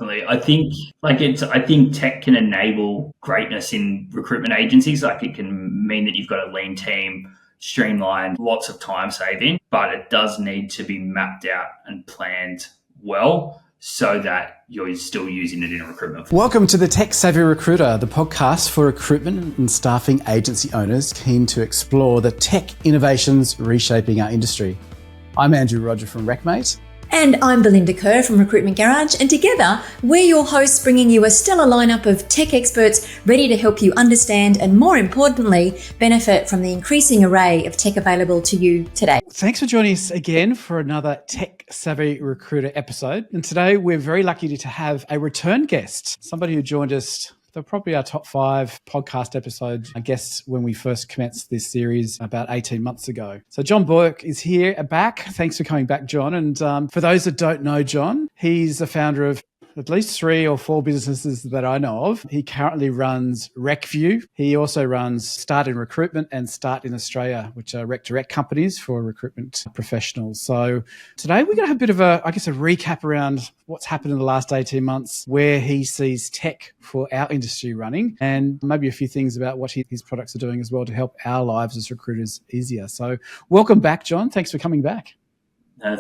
I think tech can enable greatness in recruitment agencies. Like it can mean that you've got a lean team, streamlined, lots of time saving, but it does need to be mapped out and planned well so that you're still using it in a recruitment. Welcome to the Tech Savvy Recruiter, the podcast for recruitment and staffing agency owners keen to explore the tech innovations reshaping our industry. I'm Andrew Rodger from RecMate. And I'm Belinda Kerr from Recruitment Garage, and together we're your hosts bringing you a stellar lineup of tech experts ready to help you understand and, more importantly, benefit from the increasing array of tech available to you today. Thanks for joining us again for another Tech Savvy Recruiter episode. And today we're very lucky to have a return guest, somebody who joined us. They're probably our top 5 podcast episode guests when we first commenced this series about 18 months ago. So John Bourke is here back. Thanks for coming back, John. And for those that don't know John, he's the founder of at least 3 or 4 businesses that I know of. He currently runs RecView. He also runs Start in Recruitment and Start in Australia, which are rec-to-rec companies for recruitment professionals. So today we're going to have a bit of a recap around what's happened in the last 18 months, where he sees tech for our industry running, and maybe a few things about what his products are doing as well to help our lives as recruiters easier. So welcome back, John. Thanks for coming back.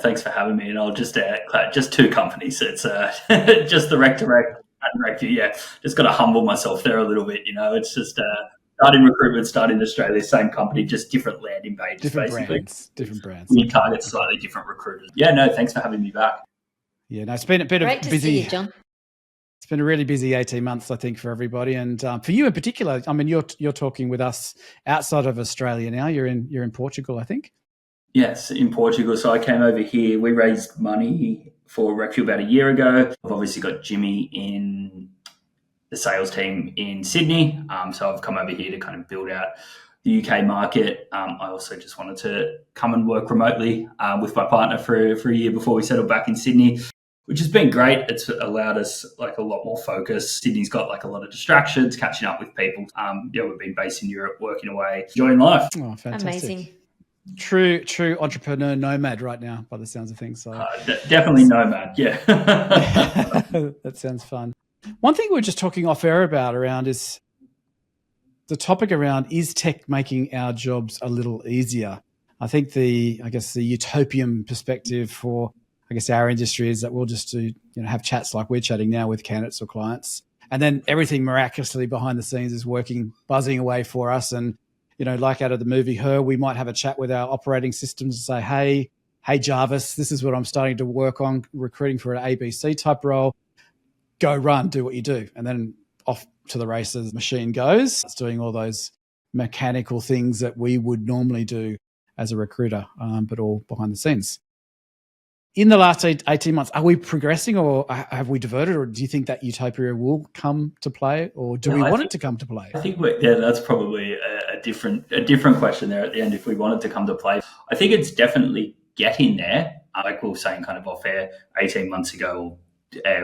Thanks for having me. And I'll just 2 companies. It's just the rec-to-rec and RecView. Yeah, just got to humble myself there a little bit. You know, it's just Start in Recruitment, Start in Australia, same company, just different landing pages, basically. Different brands. We target slightly different recruiters. Yeah, no, thanks for having me back. Yeah, no, it's been a bit Great of to busy. see you, John. It's been a really busy 18 months, I think, for everybody, and for you in particular. I mean, you're talking with us outside of Australia now. You're in Portugal, I think. Yes, in Portugal. So I came over here. We raised money for RecView about a year ago. I've obviously got Jimmy in the sales team in Sydney. So I've come over here to kind of build out the UK market. I also just wanted to come and work remotely with my partner for a year before we settled back in Sydney, which has been great. It's allowed us a lot more focus. Sydney's got a lot of distractions, catching up with people. We've been based in Europe, working away, enjoying life. Oh, fantastic. Amazing. True entrepreneur nomad right now, by the sounds of things. So definitely nomad, yeah. That sounds fun. One thing we're just talking off air about around is the topic around, is tech making our jobs a little easier? I think the utopian perspective for our industry is that we'll just have chats like we're chatting now with candidates or clients, and then everything miraculously behind the scenes is working, buzzing away for us. And like out of the movie Her, we might have a chat with our operating systems and say, hey Jarvis, this is what I'm starting to work on, recruiting for an ABC type role. Go run, do what you do. And then off to the races, the machine goes. It's doing all those mechanical things that we would normally do as a recruiter, but all behind the scenes. In the last 18 months, are we progressing, or have we diverted, or do you think that utopia will come to play, or do we want it to come to play? I think that's probably a different question there at the end. If we want it to come to play, I think it's definitely getting there. Like we were saying kind of off air 18 months ago,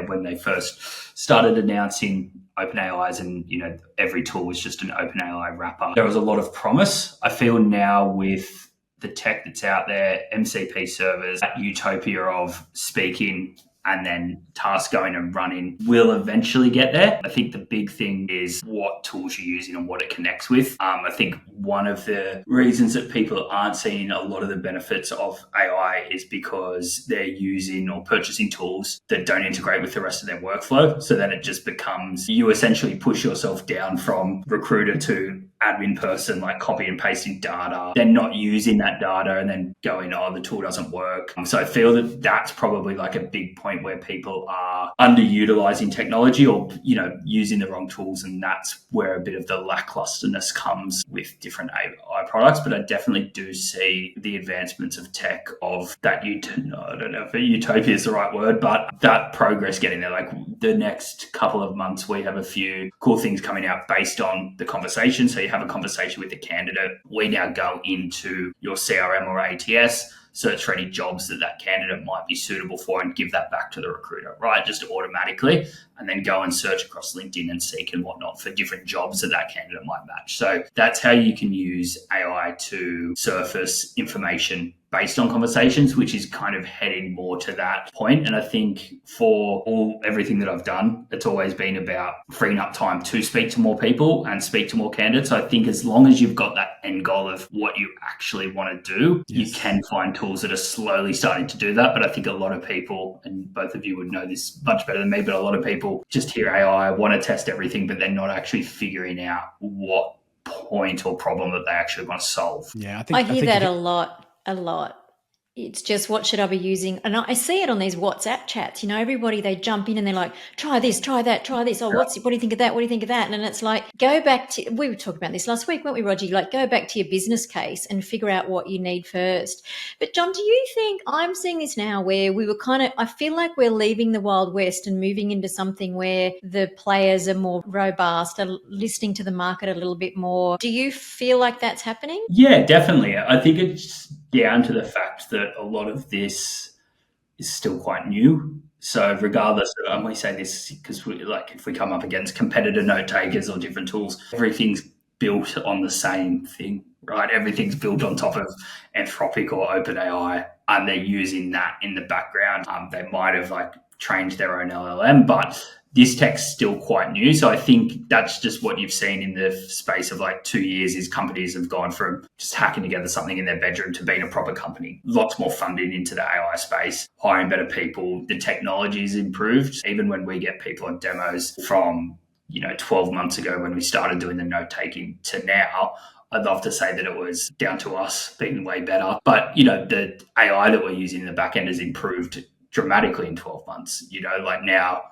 when they first started announcing OpenAIs, and every tool was just an OpenAI wrapper. There was a lot of promise. I feel now with the tech that's out there, MCP servers, that utopia of speaking and then task going and running will eventually get there. I think the big thing is what tools you're using and what it connects with. I think one of the reasons that people aren't seeing a lot of the benefits of AI is because they're using or purchasing tools that don't integrate with the rest of their workflow. So then it just becomes, you essentially push yourself down from recruiter to admin person, like copy and pasting data, then not using that data and then going, the tool doesn't work. So I feel that that's probably a big point where people are underutilizing technology or, using the wrong tools. And that's where a bit of the lacklusterness comes with different AI products. But I definitely do see the advancements of tech of that. I don't know if utopia is the right word, but that progress getting there. Like the next couple of months, we have a few cool things coming out based on the conversation. So you have a conversation with the candidate. We now go into your CRM or ATS, search for any jobs that candidate might be suitable for and give that back to the recruiter, right? Just automatically, and then go and search across LinkedIn and Seek and whatnot for different jobs that candidate might match. So that's how you can use AI to surface information based on conversations, which is kind of heading more to that point. And I think for everything that I've done, it's always been about freeing up time to speak to more people and speak to more candidates. So I think as long as you've got that end goal of what you actually want to do, you can find tools that are slowly starting to do that. But I think a lot of people, and both of you would know this much better than me, but a lot of people just hear AI, want to test everything, but they're not actually figuring out what point or problem that they actually want to solve. Yeah, I hear that a lot. It's just, what should I be using? And I see it on these WhatsApp chats. Everybody, they jump in and they're like, try this, try that, try this. Oh, what do you think of that? What do you think of that? And it's like, go back to, we were talking about this last week, weren't we, Rodger? Like, go back to your business case and figure out what you need first. But John, do you think, I'm seeing this now where we were I feel like we're leaving the Wild West and moving into something where the players are more robust, are listening to the market a little bit more. Do you feel like that's happening? Yeah, definitely. I think it's down to the fact that a lot of this is still quite new. So regardless, and we say this because if we come up against competitor note takers or different tools, everything's built on the same thing, right? Everything's built on top of Anthropic or OpenAI, and they're using that in the background. They might have trained their own LLM, but this tech's still quite new. So I think that's just what you've seen in the space of 2 years is companies have gone from just hacking together something in their bedroom to being a proper company. Lots more funding into the AI space, hiring better people. The technology's improved. Even when we get people on demos from 12 months ago when we started doing the note taking to now, I'd love to say that it was down to us being way better. But, the AI that we're using in the back end has improved dramatically in 12 months. Now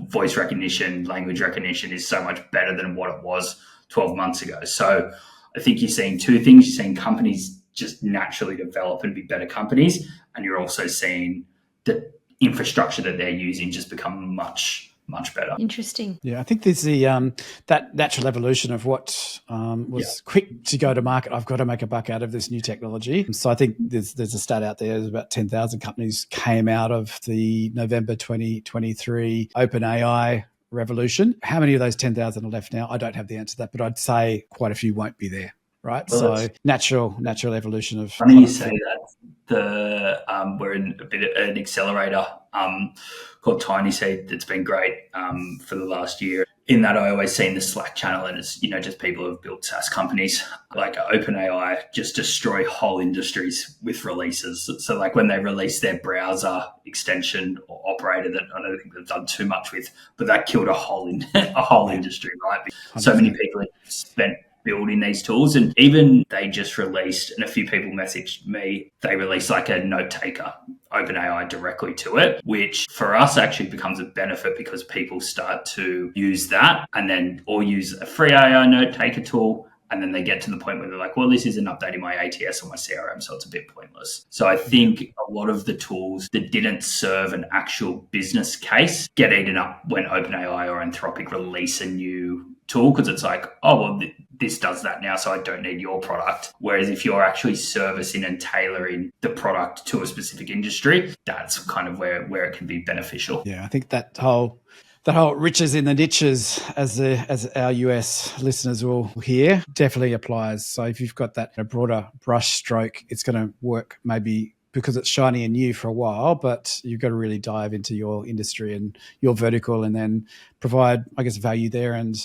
voice recognition, language recognition is so much better than what it was 12 months ago. So I think you're seeing two things. You're seeing companies just naturally develop and be better companies. And you're also seeing the infrastructure that they're using just become much better. Interesting. Yeah, I think there's that natural evolution of what was quick to go to market. I've got to make a buck out of this new technology. So I think there's a stat out there. There's about 10,000 companies came out of the November 2023 OpenAI revolution. How many of those 10,000 are left now? I don't have the answer to that, but I'd say quite a few won't be there. Right. Well, so natural evolution of. Funny you say that. We're in a bit of an accelerator called Tiny Seed that's been great for the last year. In that, I always see in the Slack channel, and it's just people who've built SaaS companies like OpenAI just destroy whole industries with releases. So when they release their browser extension or operator that I don't think they've done too much with, but that killed a whole industry, right? 100%. So many people have spent building these tools, and even they just released, and a few people messaged me, they released a note taker, OpenAI directly to it, which for us actually becomes a benefit because people start to use that and then or use a free AI note taker tool. And then they get to the point where they're like, well, this isn't updating my ATS or my CRM, so it's a bit pointless. So I think a lot of the tools that didn't serve an actual business case get eaten up when OpenAI or Anthropic release a new tool, because it's like, oh, well, this does that now, so I don't need your product. Whereas if you're actually servicing and tailoring the product to a specific industry, that's kind of where it can be beneficial. Yeah, I think that whole riches in the niches, as our US listeners will hear, definitely applies. So if you've got that broader brush stroke, it's going to work maybe because it's shiny and new for a while, but you've got to really dive into your industry and your vertical and then provide, I guess, value there. And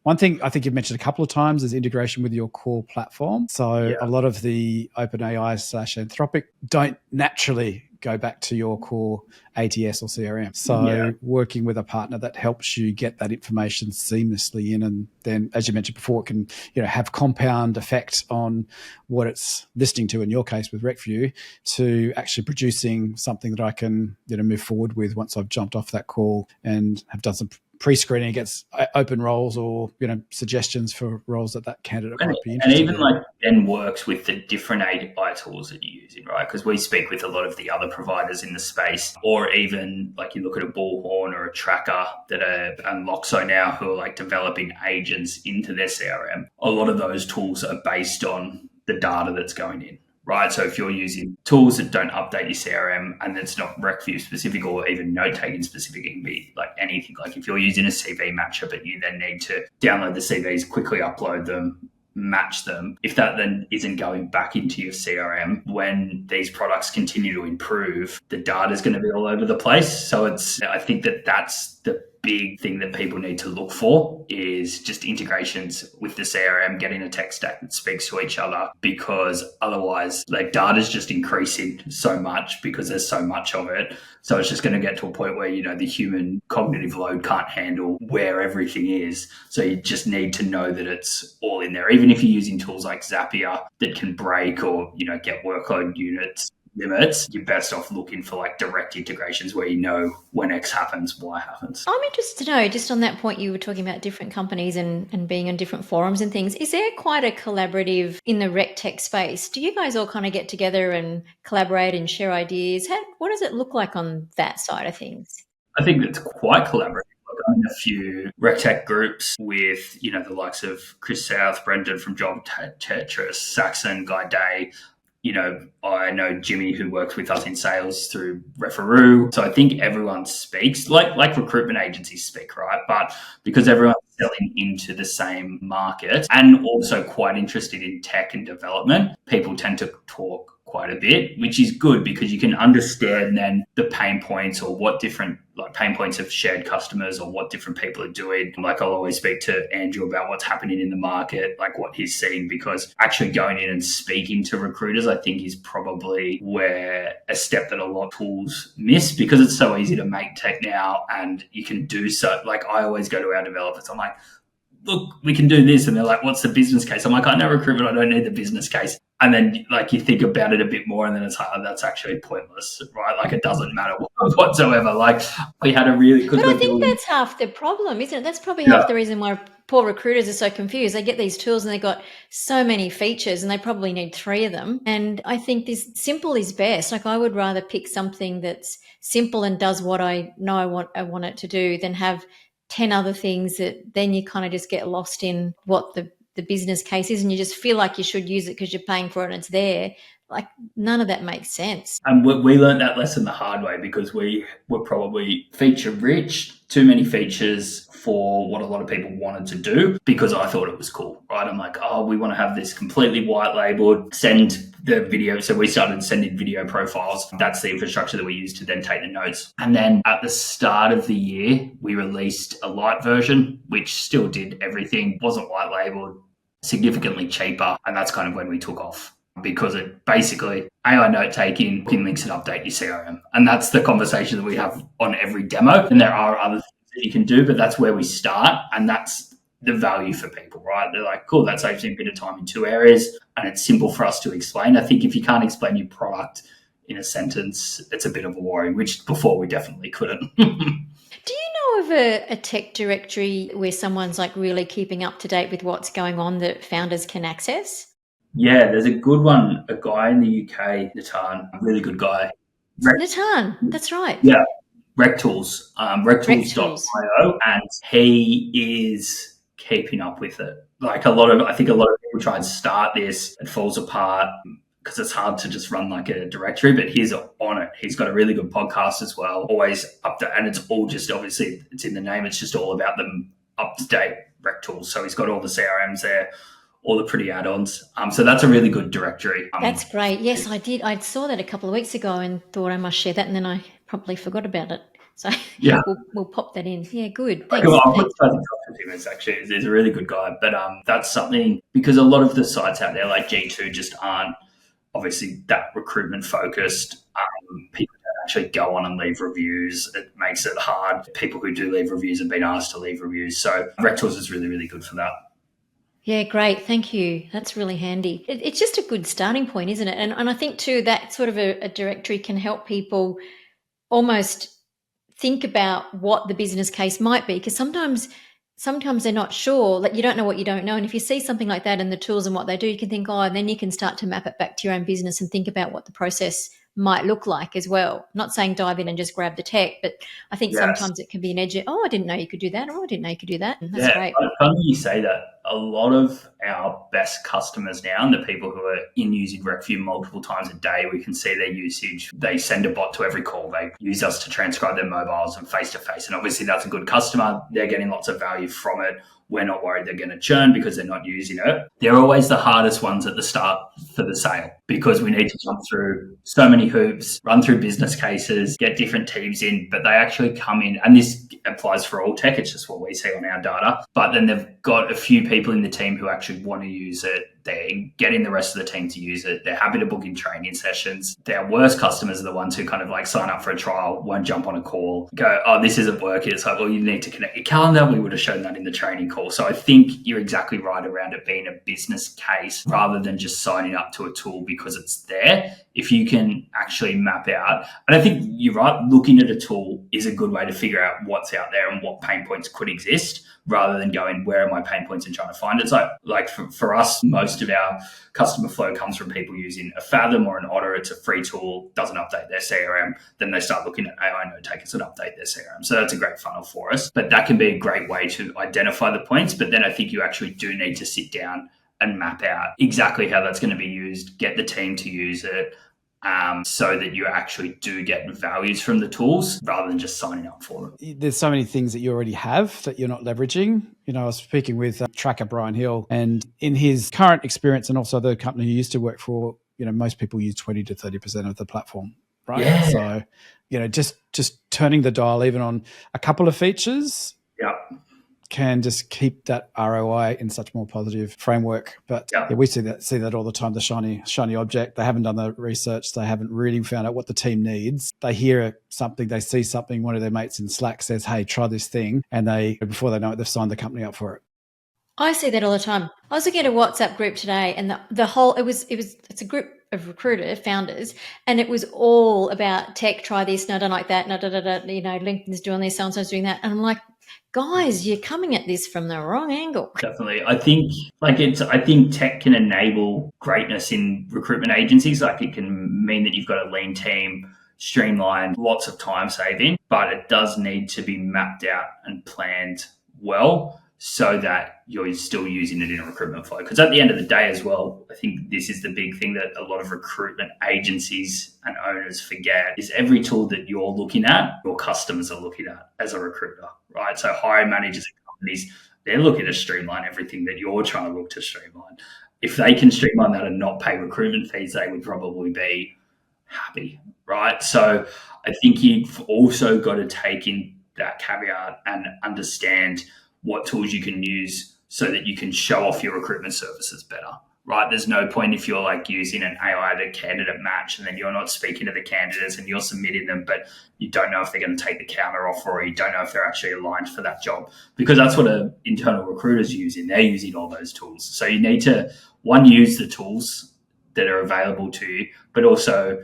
one thing I think you've mentioned a couple of times is integration with your core platform. So a lot of the OpenAI/Anthropic don't naturally go back to your core ATS or CRM. So working with a partner that helps you get that information seamlessly in, and then, as you mentioned before, it can have compound effect on what it's listening to, in your case with RecView, to actually producing something that I can move forward with once I've jumped off that call and have done some pre-screening against open roles or suggestions for roles that candidate might be interested in. And even then works with the different AI tools that you're using, right? Because we speak with a lot of the other providers in the space, or even you look at a Bullhorn or a Tracker that are Loxo now, who are developing agents into their CRM. A lot of those tools are based on the data that's going in. Right. So if you're using tools that don't update your CRM and it's not RecView specific or even note-taking specific, it can be anything. If you're using a CV matcher, but you then need to download the CVs, quickly upload them, match them, if that then isn't going back into your CRM, when these products continue to improve, the data is going to be all over the place. So I think that's the big thing that people need to look for, is just integrations with the CRM, getting a tech stack that speaks to each other, because otherwise like data is just increasing so much because there's so much of it. So it's just going to get to a point where, the human cognitive load can't handle where everything is. So you just need to know that it's all in there. Even if you're using tools like Zapier that can break or, get workload units limits, you're best off looking for like direct integrations where when X happens, Y happens. I'm interested to know, just on that point, you were talking about different companies and being on different forums and things. Is there quite a collaborative in the rec tech space? Do you guys all kind of get together and collaborate and share ideas? What does it look like on that side of things? I think it's quite collaborative. I'm in a few rec tech groups with, the likes of Chris South, Brendan from Job Tetris, Saxon, Guy Day. I know Jimmy, who works with us in sales through RecView. So I think everyone speaks like recruitment agencies speak, right? But because everyone's selling into the same market and also quite interested in tech and development, people tend to talk quite a bit, which is good because you can understand then the pain points or what different pain points of shared customers or what different people are doing. Like I'll always speak to Andrew about what's happening in the market, like what he's seeing, because actually going in and speaking to recruiters, I think is probably where a step that a lot of tools miss, because it's so easy to make tech now and you can do so. Like I always go to our developers, I'm like, look, we can do this. And they're like, what's the business case? I'm like, I know recruitment, I don't need the business case. And then you think about it a bit more and then it's like, oh, that's actually pointless, right? Like it doesn't matter whatsoever. Like we had a really... But I think that's half the problem, isn't it? That's probably half the reason why poor recruiters are so confused. They get these tools and they've got so many features and they probably need 3 of them. And I think this simple is best. Like I would rather pick something that's simple and does what I know I want it to do than have 10 other things that then you kind of just get lost in what the business case is and you just feel like you should use it because you're paying for it and it's there. Like none of that makes sense. And we learned that lesson the hard way because we were probably feature rich, too many features for what a lot of people wanted to do because I thought it was cool, right? I'm like, oh, we want to have this completely white labeled, send the video. So we started sending video profiles. That's the infrastructure that we use to then take the notes. And then at the start of the year, we released a light version, which still did everything, wasn't white labeled, significantly cheaper. And that's kind of when we took off because it basically AI note taking, pin links and update your CRM. And that's the conversation that we have on every demo. And there are other things that you can do, but that's where we start. And that's the value for people, right? They're like, cool, that saves me a bit of time in 2 areas. And it's simple for us to explain. I think if you can't explain your product in a sentence, it's a bit of a worry, which before we definitely couldn't. Do you know of a tech directory where someone's like really keeping up to date with what's going on that founders can access? Yeah, there's a good one. A guy in the UK, Natan, a really good guy. Natan, that's right. Yeah, RecTools, RecTools.io, and he is keeping up with it. I think a lot of people try and start this, it falls apart because it's hard to just run like a directory, but he's on it. He's got a really good podcast as well, always up to, and it's all just, obviously it's in the name, it's just all about the up-to-date RecTools. So he's got all the CRMs there, all the pretty add-ons. So that's a really good directory. That's great. Yes, I did. I saw that a couple of weeks ago and thought I must share that, and then I probably forgot about it. So yeah, we'll pop that in. Yeah, good. Thanks. I'll put him. He's a really good guy. But that's something, because a lot of the sites out there like G2 just aren't obviously that recruitment focused. People don't actually go on and leave reviews. It makes it hard. People who do leave reviews have been asked to leave reviews. So RecTools is really, really good for that. Yeah, great. Thank you. That's really handy. It's just a good starting point, isn't it? And I think too that sort of a directory can help people almost think about what the business case might be, because sometimes they're not sure, like you don't know what you don't know. And if you see something like that and the tools and what they do, you can think, oh, and then you can start to map it back to your own business and think about what the process might look like as well. I'm not saying dive in and just grab the tech, but I think sometimes it can be an edge. Oh, I didn't know you could do that. Oh, I didn't know you could do that. And that's great. Funny you say that. A lot of our best customers now, and the people who are in using RecView multiple times a day, we can see their usage. They send a bot to every call. They use us to transcribe their mobiles and face-to-face. And obviously that's a good customer. They're getting lots of value from it. we're not worried they're going to churn because they're not using it. They're always the hardest ones at the start for the sale because we need to jump through so many hoops, run through business cases, get different teams in, but they actually come in, and this applies for all tech, it's just what we see on our data, but then they've got a few people in the team who actually want to use it. They're getting the rest of the team to use it. They're happy to book in training sessions. Their worst customers are the ones who kind of like sign up for a trial, won't jump on a call, go, oh, this isn't working. It's like, well, you need to connect your calendar. We would have shown that in the training call. So I think you're exactly right around it being a business case rather than just signing up to a tool because it's there. If you can actually map out, and I think you're right, looking at a tool is a good way to figure out what's out there and what pain points could exist rather than going, where are my pain points and trying to find it. It's like for us, most of our customer flow comes from people using a Fathom or an Otter. It's a free tool, doesn't update their CRM. Then they start looking at AI note takers and update their CRM. So that's a great funnel for us. But that can be a great way to identify the points. But then I think you actually do need to sit down and map out exactly how that's going to be used, get the team to use it, so that you actually do get values from the tools rather than just signing up for them. There's so many things that you already have that you're not leveraging. You know, I was speaking with tracker Brian Hill, and in his current experience and also the company he used to work for, you know, most people use 20 to 30% of the platform, right? Yeah. So, you know, just turning the dial even on a couple of features can just keep that ROI in such more positive framework. But yeah, we see that all the time, the shiny object. They haven't done the research. They haven't really found out what the team needs. They hear something, they see something, one of their mates in Slack says, hey, try this thing. And before they know it, they've signed the company up for it. I see that all the time. I was looking at a WhatsApp group today, and the whole it's a group of recruiter founders, and it was all about tech. Try this, no, don't like that, no, you know, LinkedIn's doing this, so and so's doing that, and I'm like, guys, you're coming at this from the wrong angle. Definitely. I think tech can enable greatness in recruitment agencies. Like it can mean that you've got a lean team, streamlined, lots of time saving, but it does need to be mapped out and planned well so that you're still using it in a recruitment flow. Because at the end of the day as well, I think this is the big thing that a lot of recruitment agencies and owners forget is every tool that you're looking at, your customers are looking at as a recruiter, right? So hiring managers and companies, they're looking to streamline everything that you're trying to look to streamline. If they can streamline that and not pay recruitment fees, they would probably be happy, right? So I think you've also got to take in that caveat and understand what tools you can use so that you can show off your recruitment services better, right? There's no point if you're like using an AI to candidate match and then you're not speaking to the candidates and you're submitting them, but you don't know if they're going to take the counter offer or you don't know if they're actually aligned for that job, because that's what an internal recruiter's using. They're using all those tools. So you need to, one, use the tools that are available to you, but also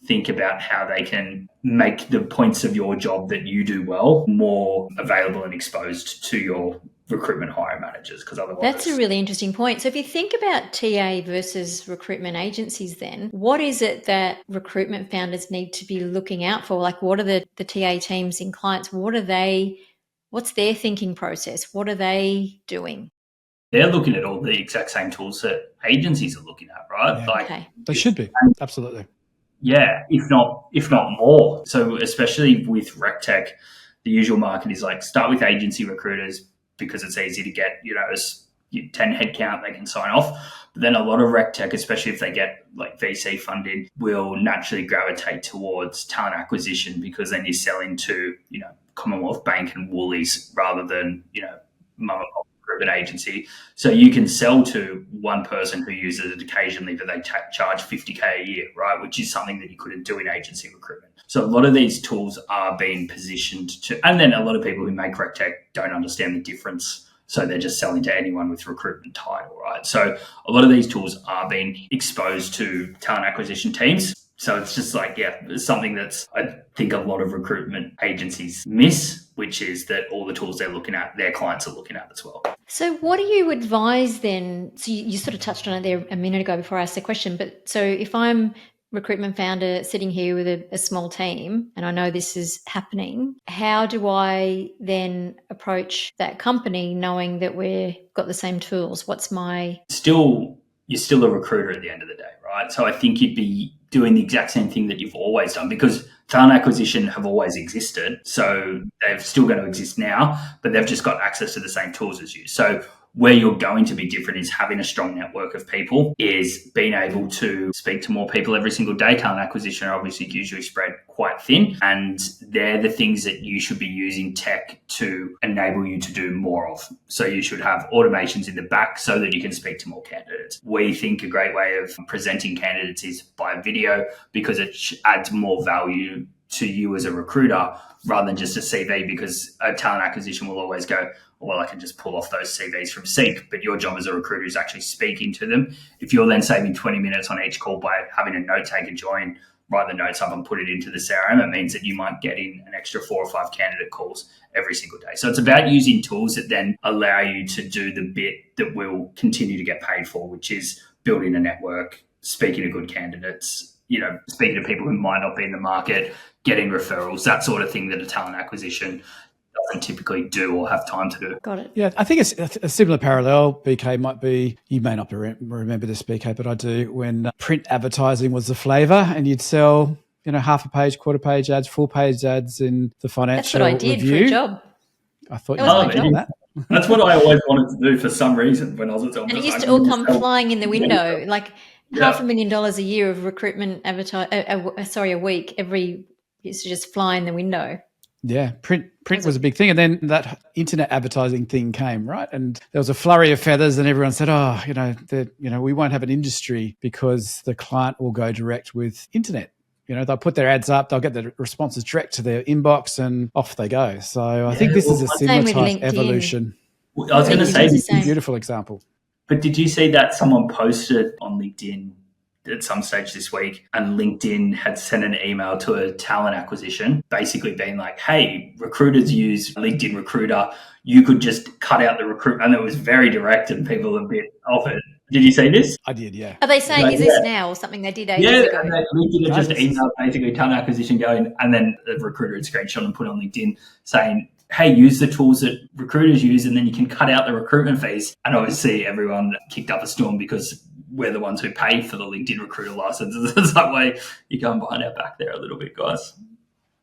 think about how they can make the points of your job that you do well more available and exposed to your recruitment hiring managers, because otherwise that's a really interesting point. So if you think about TA versus recruitment agencies, then what is it that recruitment founders need to be looking out for? Like, what are the TA teams in clients? What's their thinking process? What are they doing? They're looking at all the exact same tools that agencies are looking at, right? Yeah. Like, okay. They should be. Absolutely. Yeah, if not more. So especially with RecTech, the usual market is like start with agency recruiters because it's easy to get, 10 headcount, they can sign off. But then a lot of RecTech, especially if they get like VC funding, will naturally gravitate towards talent acquisition because then you're selling to, Commonwealth Bank and Woolies rather than, mum and pop recruitment agency. So you can sell to one person who uses it occasionally, but they charge $50K a year, right? Which is something that you couldn't do in agency recruitment. So a lot of these tools are being positioned to, and then a lot of people who make RecTech don't understand the difference. So they're just selling to anyone with recruitment title, right? So a lot of these tools are being exposed to talent acquisition teams. So it's just like, it's something that's, I think a lot of recruitment agencies miss, which is that all the tools they're looking at, their clients are looking at as well. So what do you advise then? So you sort of touched on it there a minute ago before I asked the question, but so if I'm recruitment founder sitting here with a small team and I know this is happening, how do I then approach that company knowing that we've got the same tools? You're still a recruiter at the end of the day, right? So I think you'd be doing the exact same thing that you've always done, because talent acquisition have always existed. So they're still going to exist now, but they've just got access to the same tools as you. So where you're going to be different is having a strong network of people, is being able to speak to more people every single day. Talent acquisition are obviously usually spread quite thin, and they're the things that you should be using tech to enable you to do more of. So you should have automations in the back so that you can speak to more candidates. We think a great way of presenting candidates is by video, because it adds more value to you as a recruiter rather than just a CV, because a talent acquisition will always go, well, I can just pull off those CVs from Seek, but your job as a recruiter is actually speaking to them. If you're then saving 20 minutes on each call by having a note taker join, write the notes up and put it into the CRM, it means that you might get in an extra 4 or 5 candidate calls every single day. So it's about using tools that then allow you to do the bit that will continue to get paid for, which is building a network, speaking to good candidates, speaking to people who might not be in the market, getting referrals, that sort of thing that a talent acquisition doesn't typically do or have time to do. Got it. Yeah, I think it's a similar parallel, BK, might be, you may not remember this, BK, but I do, when print advertising was the flavour and you'd sell, half a page, quarter page ads, full page ads in the financial That's what I did review. for a job. I thought That you was might my do job. that. That's what I always wanted to do for some reason when I was at John Bourke. And it used to all come flying in the window, like $500,000 a year of recruitment a week. Every used to just fly in the window. Yeah, print was a big thing. And then that internet advertising thing came, right? And there was a flurry of feathers and everyone said, we won't have an industry because the client will go direct with internet. They'll put their ads up, they'll get the responses direct to their inbox and off they go. So I think this is a similar type evolution. I was going to say, it's a beautiful example. But did you see that someone posted on LinkedIn at some stage this week, and LinkedIn had sent an email to a talent acquisition, basically being like, hey, recruiters use LinkedIn Recruiter. You could just cut out the recruitment. And it was very direct and people a bit off it. Did you see this? I did, yeah. Are they saying, is this now or something they did ages ago? Yeah, LinkedIn had just emailed basically talent acquisition going, and then the recruiter had screenshot and put on LinkedIn saying, hey, use the tools that recruiters use and then you can cut out the recruitment fees. And obviously everyone kicked up a storm because we're the ones who pay for the LinkedIn recruiter licenses. It's that way you're going behind our back there a little bit, guys.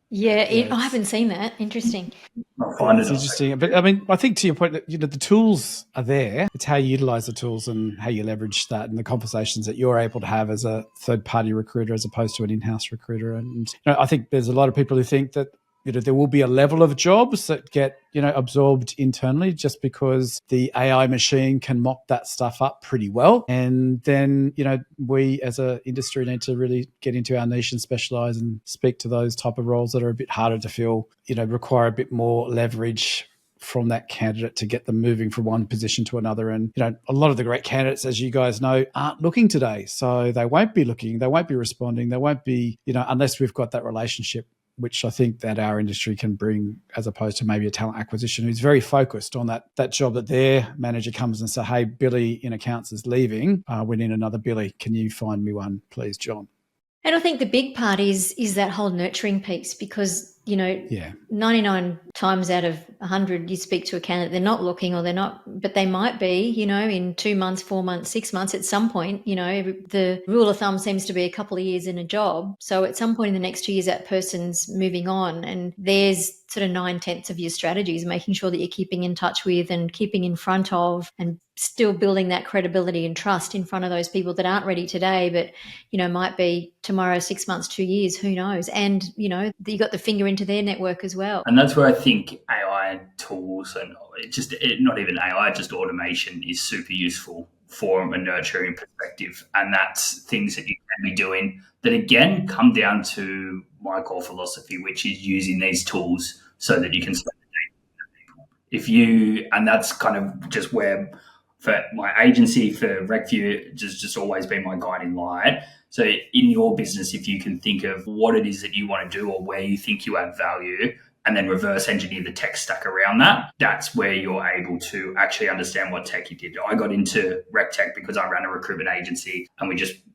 Yeah, I haven't seen that. Interesting. I'll find it. Interesting. But I mean, I think to your point that, the tools are there. It's how you utilize the tools and how you leverage that and the conversations that you're able to have as a third-party recruiter as opposed to an in-house recruiter. And I think there's a lot of people who think that there will be a level of jobs that get, absorbed internally just because the AI machine can mop that stuff up pretty well. And then, we as an industry need to really get into our niche and specialize and speak to those type of roles that are a bit harder to fill, require a bit more leverage from that candidate to get them moving from one position to another. And, a lot of the great candidates, as you guys know, aren't looking today. So they won't be looking, they won't be responding, they won't be, unless we've got that relationship, which I think that our industry can bring, as opposed to maybe a talent acquisition who's very focused on that job that their manager comes and says, hey, Billy in accounts is leaving. We need another Billy. Can you find me one, please, John? And I think the big part is that whole nurturing piece, because, 99 times out of 100, you speak to a candidate, they're not looking or they're not, but they might be, in 2 months, 4 months, 6 months at some point. The rule of thumb seems to be a couple of years in a job. So at some point in the next 2 years, that person's moving on, and there's sort of 9/10 of your strategies, making sure that you're keeping in touch with and keeping in front of and still building that credibility and trust in front of those people that aren't ready today, but, might be tomorrow, 6 months, 2 years, who knows? And, you got the finger into their network as well. And that's where I think AI and tools and not even AI, just automation is super useful from a nurturing perspective. And that's things that you can be doing that, again, come down to my core philosophy, which is using these tools so that you can spend the day with people. And that's kind of just where, for my agency, for RecView, just always been my guiding light. So in your business, if you can think of what it is that you want to do or where you think you add value, and then reverse engineer the tech stack around that, that's where you're able to actually understand what tech you did. I got into RecTech because I ran a recruitment agency, and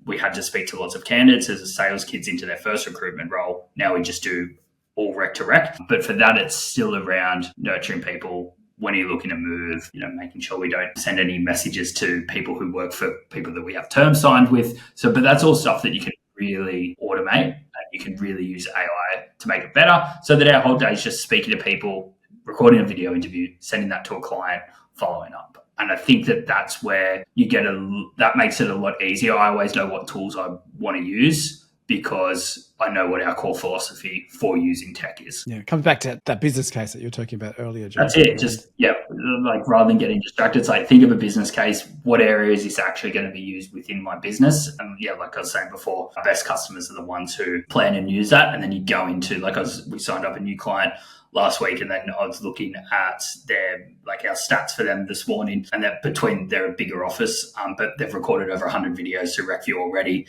we had to speak to lots of candidates as a sales kids into their first recruitment role. Now we just do all rec to rec. But for that, it's still around nurturing people, when are you looking to move, making sure we don't send any messages to people who work for people that we have terms signed with. So, but that's all stuff that you can really automate, and you can really use AI to make it better, so that our whole day is just speaking to people, recording a video interview, sending that to a client, following up. And I think that that's where that makes it a lot easier. I always know what tools I want to use because I know what our core philosophy for using tech is. Yeah, it comes back to that business case that you were talking about earlier, John. That's it. Just, like rather than getting distracted, it's like, think of a business case. What area is this actually going to be used within my business? And like I was saying before, our best customers are the ones who plan and use that. And then you go into, we signed up a new client last week, and then I was looking at our stats for them this morning, and they're a bigger office, but they've recorded over 100 videos through RecView already,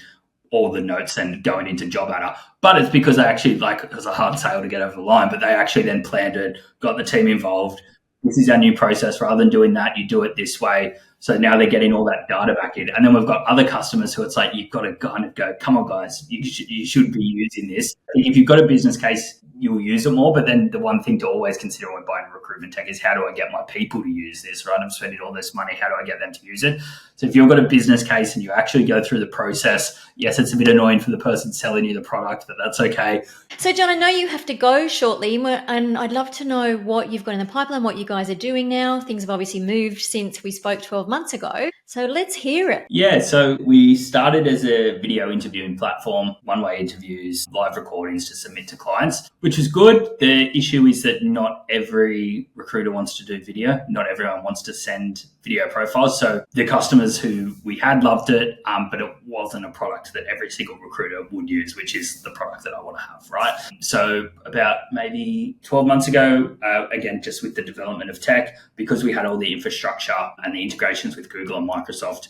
all the notes and going into job adder. But it's because they actually, it was a hard sale to get over the line, but they actually then planned it, got the team involved. This is our new process. Rather than doing that, you do it this way. So now they're getting all that data back in. And then we've got other customers who it's like, you've got to kind of go, come on, guys, you should be using this. If you've got a business case, you'll use it more. But then the one thing to always consider when buying recruitment tech is, how do I get my people to use this, right? I'm spending all this money. How do I get them to use it? So if you've got a business case and you actually go through the process, yes, it's a bit annoying for the person selling you the product, but that's okay. So, John, I know you have to go shortly, and I'd love to know what you've got in the pipeline, what you guys are doing now. Things have obviously moved since we spoke 12 months ago. So let's hear it. Yeah, so we started as a video interviewing platform, one-way interviews, live recordings to submit to clients, which is good. The issue is that not every recruiter wants to do video. Not everyone wants to send video profiles. So the customers who we had loved it, but it wasn't a product that every single recruiter would use, which is the product that I want to have, right? So about maybe 12 months ago, again, just with the development of tech, because we had all the infrastructure and the integrations with Google and Microsoft,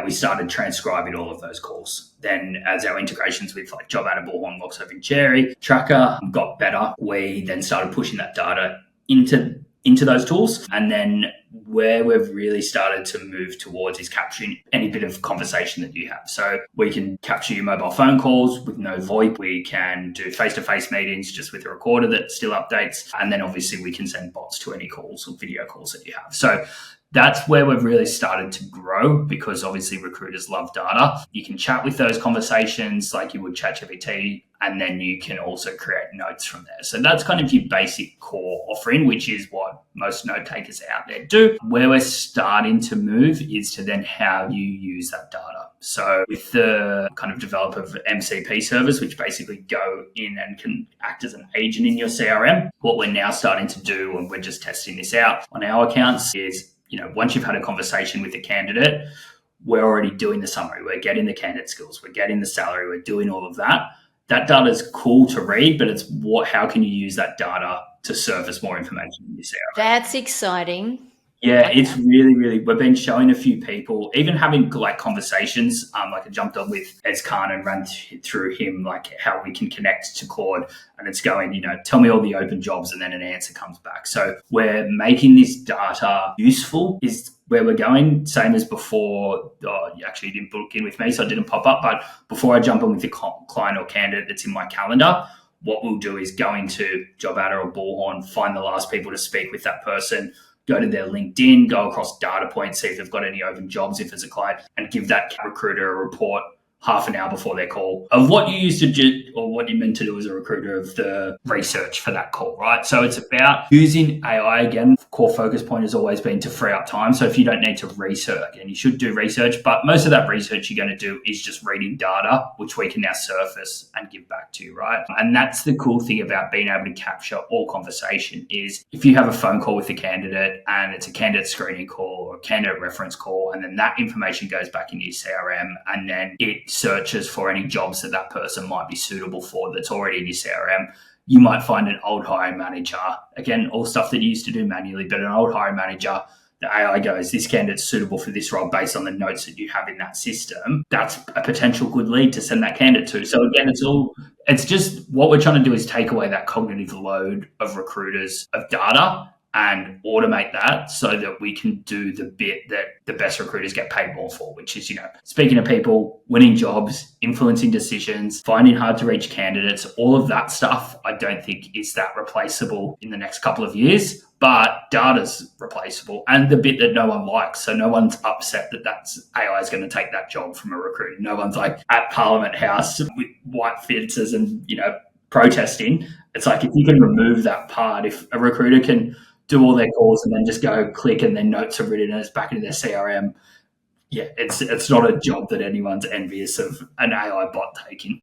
we started transcribing all of those calls. Then as our integrations with Job Adder, Bullhorn, Locksaving, Cherry, Tracker got better, we then started pushing that data into those tools. And then where we've really started to move towards is capturing any bit of conversation that you have. So we can capture your mobile phone calls with no VoIP. We can do face-to-face meetings just with a recorder that still updates. And then obviously we can send bots to any calls or video calls that you have. So that's where we've really started to grow, because obviously recruiters love data. You can chat with those conversations like you would ChatGPT, and then you can also create notes from there. So that's kind of your basic core offering, which is what most note takers out there do. Where we're starting to move is to then how you use that data. So with the kind of develop of MCP servers, which basically go in and can act as an agent in your CRM, what we're now starting to do, and we're just testing this out on our accounts, is once you've had a conversation with the candidate, we're already doing the summary. We're getting the candidate skills. We're getting the salary. We're doing all of that. That data is cool to read, but it's how can you use that data to surface more information in your CRM? That's exciting. Yeah, it's really, really, we've been showing a few people, even having conversations, I jumped on with Ez Khan and ran through him, how we can connect to Claude, and it's going, tell me all the open jobs, and then an answer comes back. So we're making this data useful is where we're going, same as before. You actually didn't book in with me, so it didn't pop up, but before I jump on with the client or candidate that's in my calendar, what we'll do is go into Job Adder or Bullhorn, find the last people to speak with that person, go to their LinkedIn, go across data points, see if they've got any open jobs if it's a client, and give that recruiter a report half an hour before their call of what you used to do or what you meant to do as a recruiter of the research for that call, right? So it's about using AI again. Core focus point has always been to free up time. So if you don't need to research, and you should do research, but most of that research you're going to do is just reading data, which we can now surface and give back to you, right? And that's the cool thing about being able to capture all conversation is if you have a phone call with a candidate and it's a candidate screening call or a candidate reference call, and then that information goes back into your CRM, and then it searches for any jobs that person might be suitable for that's already in your CRM. You might find an old hiring manager, again, all stuff that you used to do manually, but an old hiring manager, the AI goes, this candidate's suitable for this role based on the notes that you have in that system. That's a potential good lead to send that candidate to. So again, it's just what we're trying to do is take away that cognitive load of recruiters of data and automate that so that we can do the bit that the best recruiters get paid more for, which is, speaking to people, winning jobs, influencing decisions, finding hard to reach candidates, all of that stuff. I don't think is that replaceable in the next couple of years, but data's replaceable, and the bit that no one likes. So no one's upset that AI is going to take that job from a recruiter. No one's like at Parliament House with white fences and, protesting. It's like, if you can remove that part, if a recruiter can do all their calls and then just go click and then notes are written and it's back into their CRM, it's not a job that anyone's envious of an AI bot taking.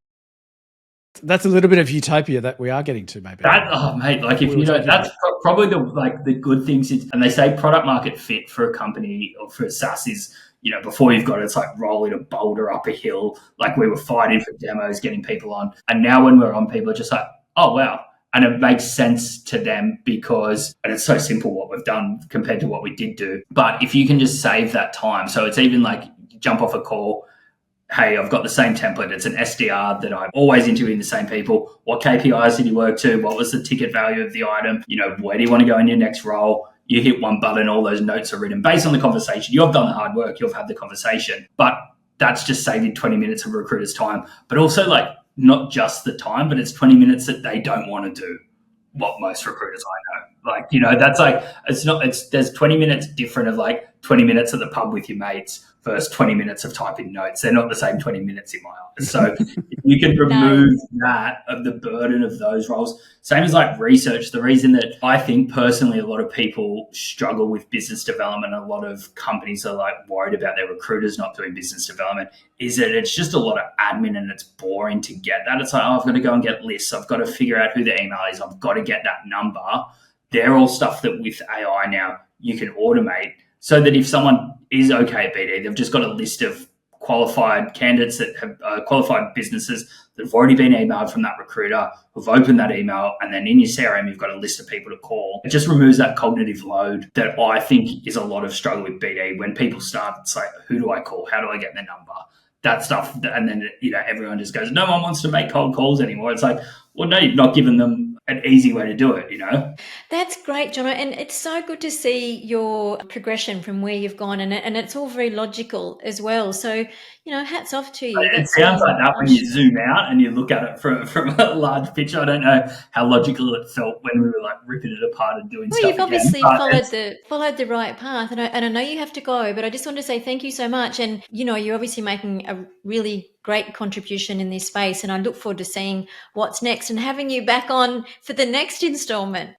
That's a little bit of utopia that we are getting to, maybe. That's probably the good things. And they say product market fit for a company or for a SaaS is, before you've got it, it's like rolling a boulder up a hill. Like, we were fighting for demos, getting people on. And now when we're on, people are just like, oh, wow. And it makes sense to them and it's so simple what we've done compared to what we did do. But if you can just save that time, so it's even like jump off a call, hey, I've got the same template. It's an SDR that I'm always interviewing the same people. What KPIs did you work to? What was the ticket value of the item? Where do you want to go in your next role? You hit one button, all those notes are written based on the conversation. You've done the hard work. You've had the conversation. But that's just saving 20 minutes of a recruiter's time. But also, not just the time, but it's 20 minutes that they don't want to do what most recruiters I know. That's there's 20 minutes different of 20 minutes at the pub with your mates versus 20 minutes of typing notes. They're not the same 20 minutes in my eyes. So if you can remove that of the burden of those roles, same as research. The reason that I think personally a lot of people struggle with business development, a lot of companies are worried about their recruiters not doing business development, is that it's just a lot of admin and it's boring to get that. It's I've got to go and get lists. I've got to figure out who the email is. I've got to get that number. They're all stuff that with AI now you can automate, so that if someone is okay at BD, they've just got a list of qualified candidates that have qualified businesses that have already been emailed from that recruiter, who've opened that email, and then in your CRM, you've got a list of people to call. It just removes that cognitive load that I think is a lot of struggle with BD. When people start, it's who do I call? How do I get their number? That stuff. And then, everyone just goes, no one wants to make cold calls anymore. It's well, no, you've not given them an easy way to do it, That's great, Jono. And it's so good to see your progression from where you've gone. And it's all very logical as well. So, hats off to you. It sounds like that when you zoom out and you look at it from a large picture. I don't know how logical it felt when we were ripping it apart and doing stuff. Well, you've obviously followed the right path. And I know you have to go, but I just want to say thank you so much. And, you're obviously making a really great contribution in this space. And I look forward to seeing what's next and having you back on for the next installment.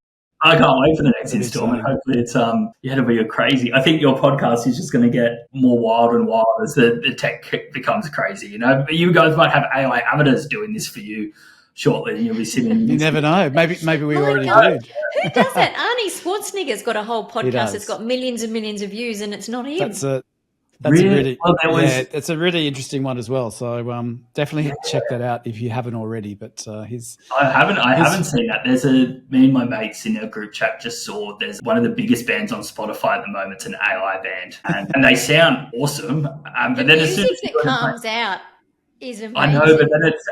I can't wait for the next installment. Hopefully it's it'll be crazy. I think your podcast is just going to get more wild and wild as the tech becomes crazy. You guys might have AI avatars doing this for you shortly, and you'll be sitting. You never know. Maybe we already did. Who does that? Arnie Schwarzenegger's got a whole podcast that's got millions and millions of views, and it's not him. It's a really interesting one as well. So definitely check that out if you haven't already. But I haven't seen that. Me and my mates in a group chat just saw there's one of the biggest bands on Spotify at the moment. It's an AI band, and they sound awesome. But then as soon as it comes out is amazing. I know, but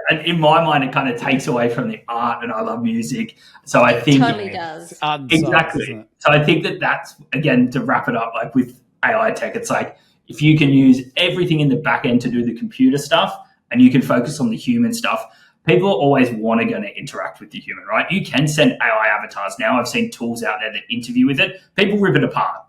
then in my mind it kind of takes away from the art, and I love music, so I think it totally does. Exactly. So I think that's again to wrap it up. With AI tech, it's if you can use everything in the back end to do the computer stuff and you can focus on the human stuff, people are always going to interact with the human, right? You can send AI avatars now. I've seen tools out there that interview with it. People rip it apart.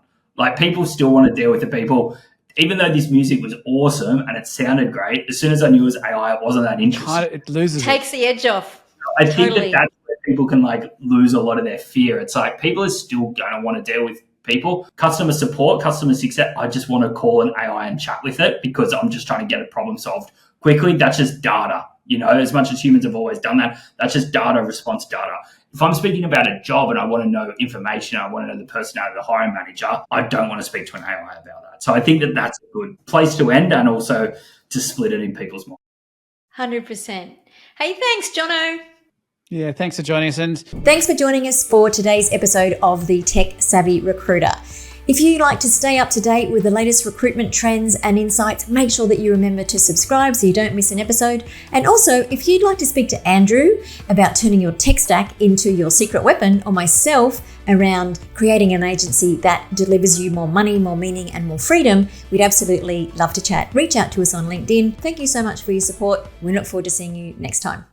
People still want to deal with the people. Even though this music was awesome and it sounded great, as soon as I knew it was AI, it wasn't that interesting. It loses Takes the edge off. I think that's where people can lose a lot of their fear. It's people are still going to want to deal with people. Customer support, customer success, I just want to call an AI and chat with it because I'm just trying to get a problem solved quickly. That's just data. As much as humans have always done that, that's just data, response data. If I'm speaking about a job and I want to know information, I want to know the personality of the hiring manager, I don't want to speak to an AI about that. So I think that's a good place to end, and also to split it in people's minds. 100%. Hey, thanks, Jono. Yeah, thanks for joining us. And thanks for joining us for today's episode of the Tech Savvy Recruiter. If you like to stay up to date with the latest recruitment trends and insights, make sure that you remember to subscribe so you don't miss an episode. And also, if you'd like to speak to Andrew about turning your tech stack into your secret weapon, or myself around creating an agency that delivers you more money, more meaning, and more freedom, we'd absolutely love to chat. Reach out to us on LinkedIn. Thank you so much for your support. We look forward to seeing you next time.